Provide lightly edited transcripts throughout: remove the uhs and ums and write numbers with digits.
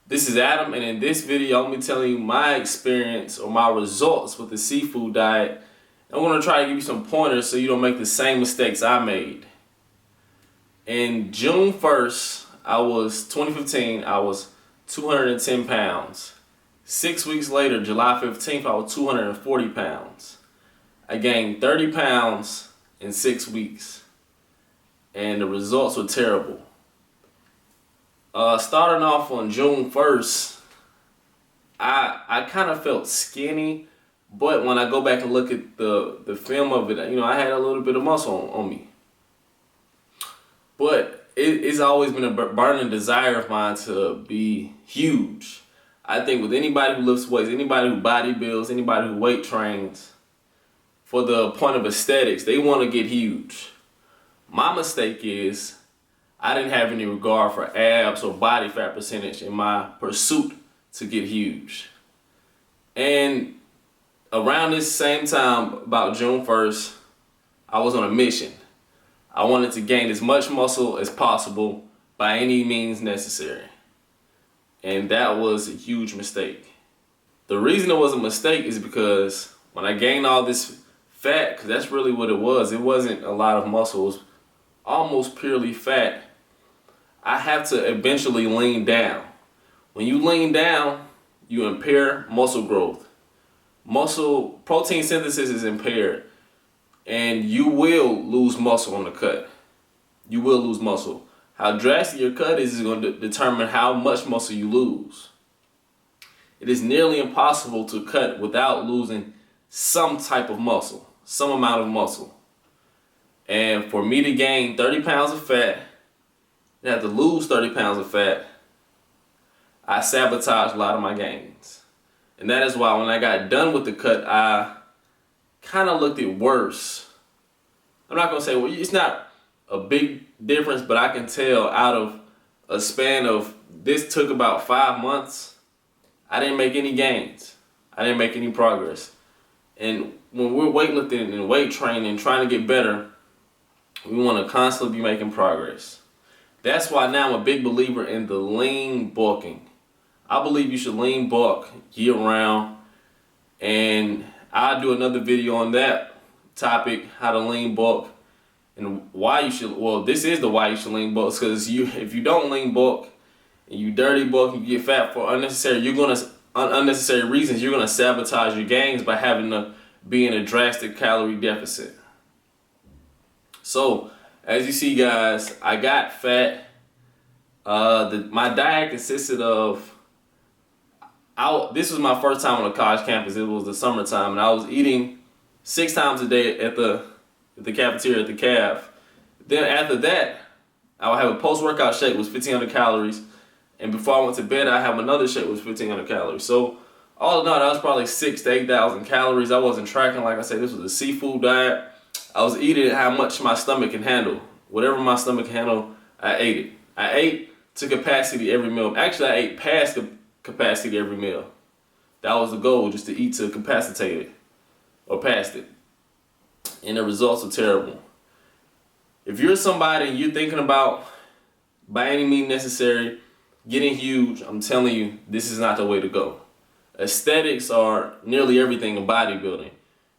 This is Adam, and in this video, I'm going to be telling you my experience or my results with the seafood diet. I'm going to try to give you some pointers so you don't make the same mistakes I made. In June 1st, 2015, I was 210 pounds. 6 weeks later, July 15th, I was 240 pounds. I gained 30 pounds in 6 weeks, and the results were terrible. Starting off on June 1st, I kind of felt skinny, but when I go back and look at the film of it, I had a little bit of muscle on me. But it's always been a burning desire of mine to be huge. I think with anybody who lifts weights, anybody who bodybuilds, anybody who weight trains, for the point of aesthetics, they want to get huge. My mistake is I didn't have any regard for abs or body fat percentage in my pursuit to get huge. And around this same time, about June 1st, I was on a mission. I wanted to gain as much muscle as possible by any means necessary. And that was a huge mistake. The reason it was a mistake is because when I gained all this fat, because that's really what it wasn't a lot of muscle, it was almost purely fat. I have to eventually lean down. When you lean down, you impair muscle growth. Muscle protein synthesis is impaired, and you will lose muscle on the cut. You will lose muscle. How drastic your cut is going to determine how much muscle you lose. It is nearly impossible to cut without losing some type of muscle, some amount of muscle. And for me to gain 30 pounds of fat, and have to lose 30 pounds of fat, I sabotaged a lot of my gains. And that is why when I got done with the cut, I kind of looked it worse. I'm not going to say, well, it's not a big difference, but I can tell out of a span of, this took about 5 months, I didn't make any gains. I didn't make any progress. And when we're weightlifting and weight training, trying to get better, we want to constantly be making progress. That's why now I'm a big believer in the lean bulking. I believe you should lean bulk year round, and I'll do another video on that topic, how to lean bulk and why you should, well, this is the why you should lean bulk, because if you don't lean bulk and you dirty bulk and you get fat for unnecessary reasons, you're gonna sabotage your gains by having to be in a drastic calorie deficit. So as you see, guys, I got fat. My diet consisted of, this was my first time on a college campus. It was the summertime, and I was eating 6 times a day at the cafeteria at the caf. Then after that, I would have a post-workout shake, which was 1,500 calories. And before I went to bed, I have another shake, which was 1,500 calories. So all in all, that was probably 6,000 to 8,000 calories. I wasn't tracking. Like I said, this was a seafood diet. I was eating how much my stomach can handle. Whatever my stomach can handle, I ate it. I ate to capacity every meal. Actually, I ate past capacity every meal. That was the goal, just to eat to capacitate it or past it. And the results are terrible. If you're somebody and you're thinking about, by any means necessary, getting huge, I'm telling you, this is not the way to go. Aesthetics are nearly everything in bodybuilding.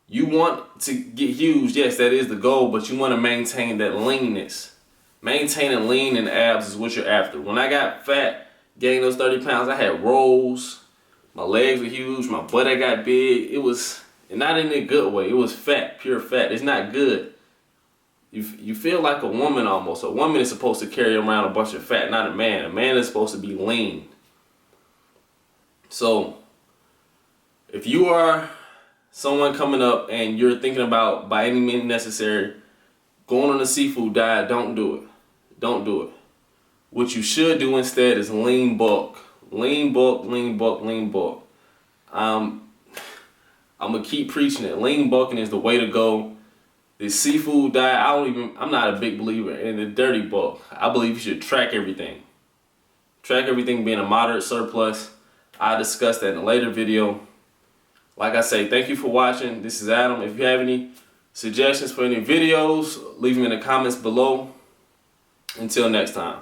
You want to get huge, yes, that is the goal, but you want to maintain that leanness. Maintaining lean and abs is what you're after. When I got fat, gained those 30 pounds, I had rolls, my legs were huge, my butt got big. It was, and not in a good way, it was fat, pure fat. It's not good. You feel like a woman almost. A woman is supposed to carry around a bunch of fat, not a man. A man is supposed to be lean. So, if you are someone coming up and you're thinking about, by any means necessary, going on a seafood diet, don't do it. Don't do it. What you should do instead is lean bulk. Lean bulk, lean bulk, lean bulk. I'm going to keep preaching it. Lean bulking is the way to go. This seafood diet, I'm not a big believer in the dirty bulk. I believe you should track everything. Track everything being a moderate surplus. I'll discuss that in a later video. Like I say, thank you for watching. This is Adam. If you have any suggestions for any videos, leave them in the comments below. Until next time.